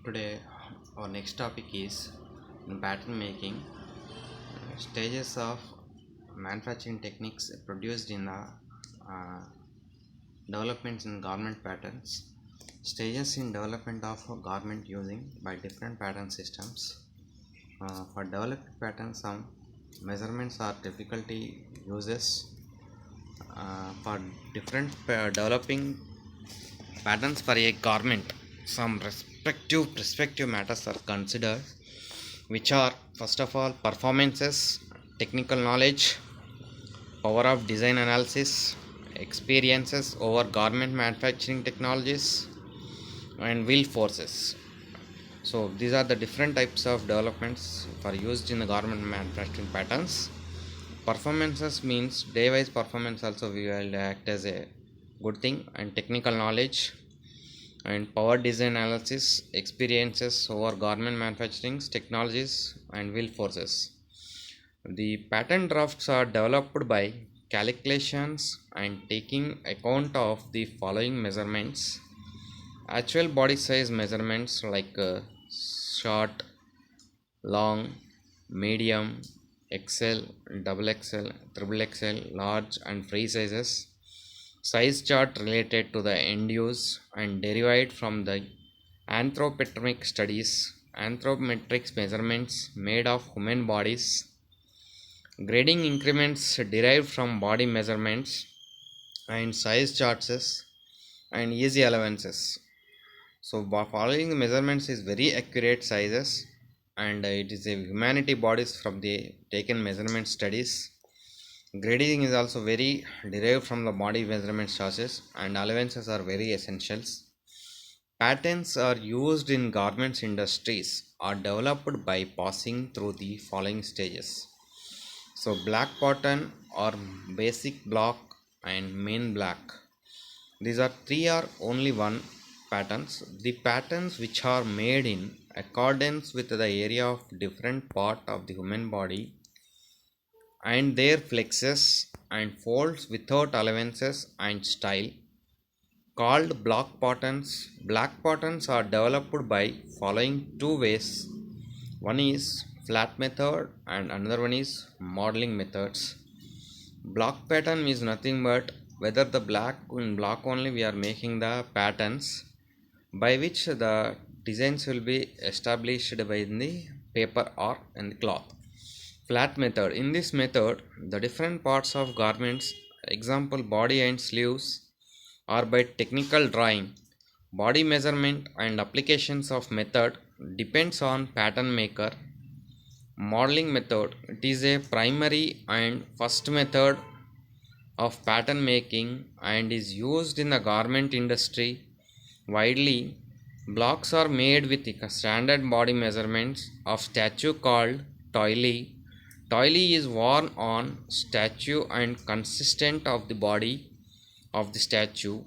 Today, our next topic is pattern making, stages of manufacturing techniques produced in the uh, developments in garment patterns, stages in development of a garment using by different pattern systems. For developed patterns, some measurements are difficulty uses. For different developing patterns for a garment, some respective perspective matters are considered, which are first of all performances, technical knowledge, power of design analysis, experiences over garment manufacturing technologies, and will forces. So these are the different types of developments for used in the garment manufacturing patterns. Performances means day wise performance also we will act as a good thing, and technical knowledge and power design analysis, experiences over garment manufacturing technologies, and will forces. The pattern drafts are developed by calculations and taking account of the following measurements: actual body size measurements like short, long, medium, XL, double XL, triple XL, large, and free sizes. Size chart related to the end use and derived from the anthropometric studies, anthropometric measurements made of human bodies, grading increments derived from body measurements, and size charts and easy allowances. So, following the measurements is very accurate sizes, and it is a humanity bodies from the taken measurement studies. Grading is also very derived from the body measurement sources, and allowances are very essentials. Patents are used in garments industries are developed by passing through the following stages. So black pattern or basic block and main black. These are three or only one patterns. The patterns which are made in accordance with the area of different part of the human body and their flexes and folds without allowances and style called block patterns. Black patterns are developed by following two ways. One is flat method and another one is modeling methods. Block pattern is nothing but whether the black in block only we are making the patterns by which the designs will be established by the paper or in the cloth. Flat method. In this method, the different parts of garments, example body and sleeves, are by technical drawing. Body measurement and applications of method depends on pattern maker. Modeling method. It is a primary and first method of pattern making and is used in the garment industry widely. Blocks are made with the standard body measurements of statue called toilie. Toilie is worn on statue and consistent of the body of the statue.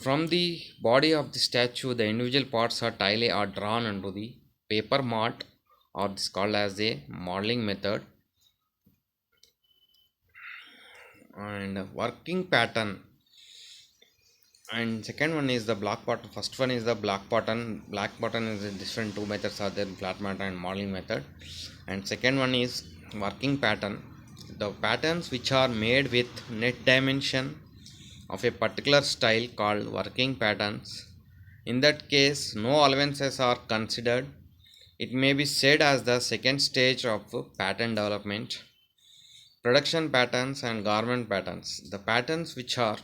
From the body of the statue, the individual parts are toilie are drawn onto the paper mat, or this called as a modeling method. And working pattern, and second one is the block pattern. First one is the block pattern. Black pattern is a different two methods are there, flat pattern and modeling method. And second one is working pattern. The patterns which are made with net dimension of a particular style called working patterns. In that case, no allowances are considered. It may be said as the second stage of pattern development. Production patterns and garment patterns. The patterns which are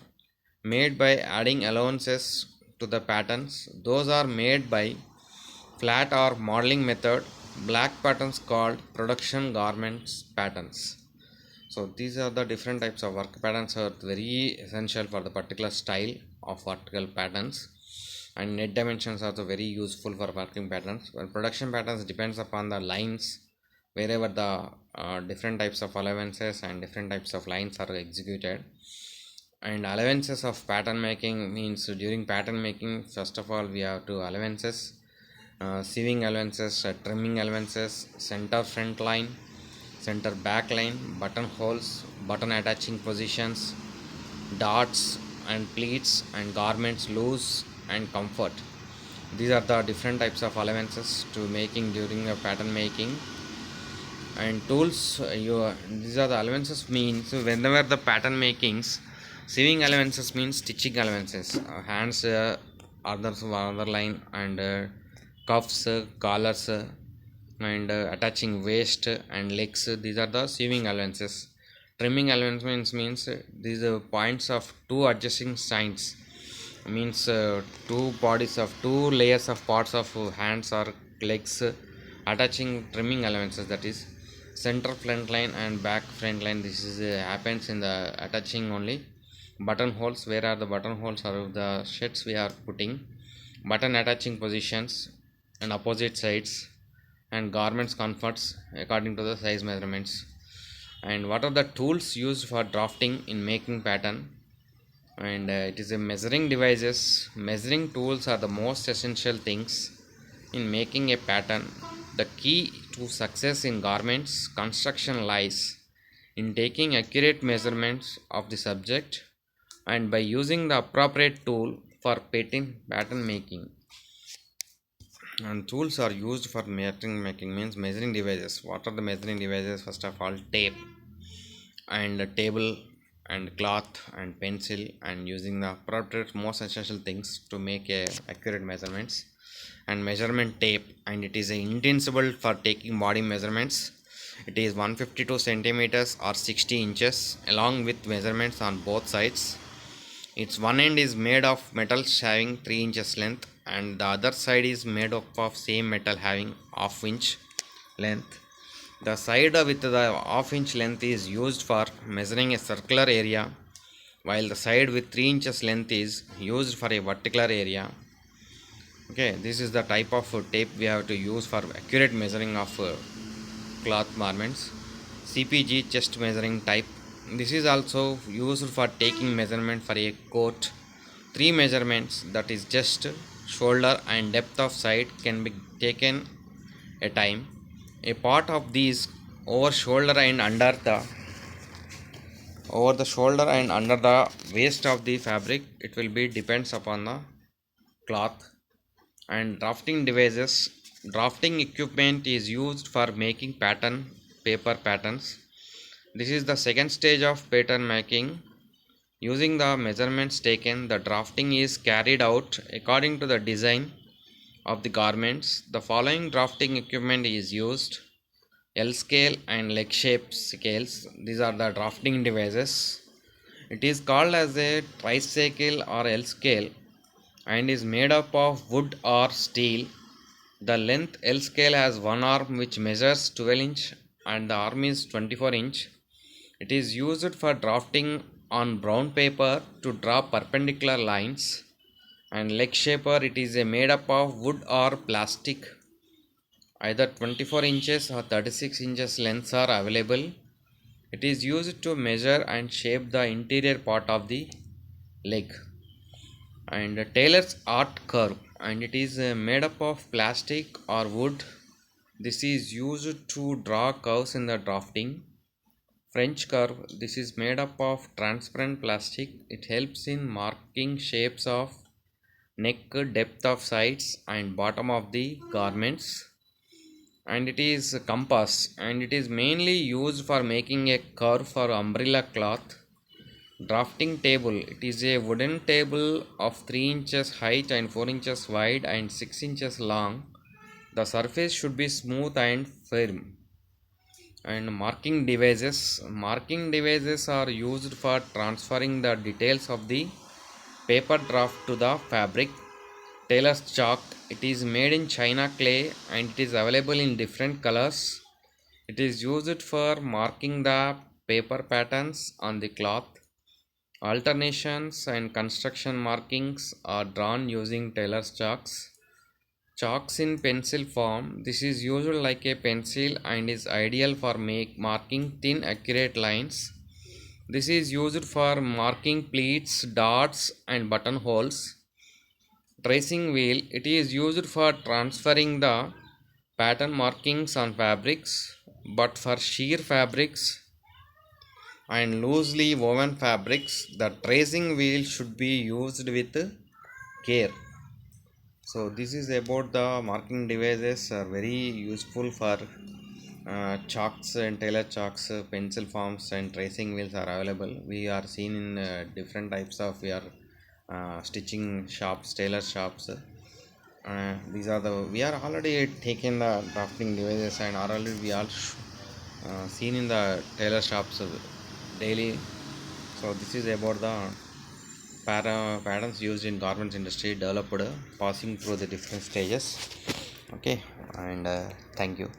made by adding allowances to the patterns, those are made by flat or modeling method. Black patterns called production garments patterns. So these are the different types of work patterns are very essential for the particular style of vertical patterns, and net dimensions are also very useful for working patterns. Well, production patterns depends upon the lines wherever the different types of allowances and different types of lines are executed. And allowances of pattern making means during pattern making, first of all we have two allowances: sieving allowances, trimming allowances, center front line, center back line, buttonholes, button attaching positions, darts and pleats, and garments loose and comfort. These are the different types of allowances to making during a pattern making. And tools, these are the allowances means whenever the pattern makings, sewing allowances means stitching allowances, hands, other line, and cuffs, collars, and attaching waist and legs. These are the sewing allowances. Trimming allowances means these are points of two adjusting sides, means two bodies of two layers of parts of hands or legs, attaching trimming allowances, that is center front line and back front line. This is happens in the attaching only. Buttonholes, where are the buttonholes are the shirts we are putting, button attaching positions and opposite sides, and garments comforts according to the size measurements. And what are the tools used for drafting in making pattern? And it is a measuring devices. Measuring tools are the most essential things in making a pattern. The key to success in garments construction lies in taking accurate measurements of the subject and by using the appropriate tool for pattern making. And tools are used for pattern making means measuring devices. What are the measuring devices? First of all, tape and a table and cloth and pencil, and using the appropriate most essential things to make a accurate measurements. And measurement tape, and it is indispensable for taking body measurements. It is 152 centimeters or 60 inches along with measurements on both sides. Its one end is made of metal having 3 inches length, and the other side is made up of same metal having half inch length. The side with the half inch length is used for measuring a circular area, while the side with 3 inches length is used for a vertical area. Okay, this is the type of tape we have to use for accurate measuring of cloth garments. CPG, chest measuring type. This is also used for taking measurement for a coat. 3 measurements, that is chest, shoulder and depth of side, can be taken a time. A part of these over shoulder and under the waist of the fabric, it will be depends upon the cloth. And drafting devices, drafting equipment is used for making paper patterns. This is the second stage of pattern making. Using the measurements taken, the drafting is carried out according to the design of the garments. The following drafting equipment is used: L scale and leg shape scales. These are the drafting devices. It is called as a tricycle or L scale and is made up of wood or steel. The length L scale has one arm which measures 12 inch and the arm is 24 inch. It is used for drafting on brown paper to draw perpendicular lines. And leg shaper, it is made up of wood or plastic. Either 24 inches or 36 inches lengths are available. It is used to measure and shape the interior part of the leg. And tailor's art curve, and it is made up of plastic or wood. This is used to draw curves in the drafting. French curve, this is made up of transparent plastic. It helps in marking shapes of neck, depth of sides and bottom of the garments. And it is compass, and it is mainly used for making a curve for umbrella cloth. Drafting table, it is a wooden table of 3 inches height and 4 inches wide and 6 inches long. The surface should be smooth and firm. And marking devices, are used for transferring the details of the paper draft to the fabric. Tailor's chalk, it is made in china clay and it is available in different colors. It is used for marking the paper patterns on the cloth. Alternations and construction markings are drawn using tailor's chalks. Chalks in pencil form, this is used like a pencil and is ideal for marking thin accurate lines. This is used for marking pleats, dots and buttonholes. Tracing wheel, it is used for transferring the pattern markings on fabrics, but for sheer fabrics and loosely woven fabrics, the tracing wheel should be used with care. So this is about the marking devices are very useful for chalks and tailor chalks, pencil forms and tracing wheels are available. We are seen in different types of we are stitching shops, tailor shops. These are the we are already taken the drafting devices and are already we all seen in the tailor shops daily. So this is about the patterns used in garments industry developed passing through the different stages. Okay, and thank you.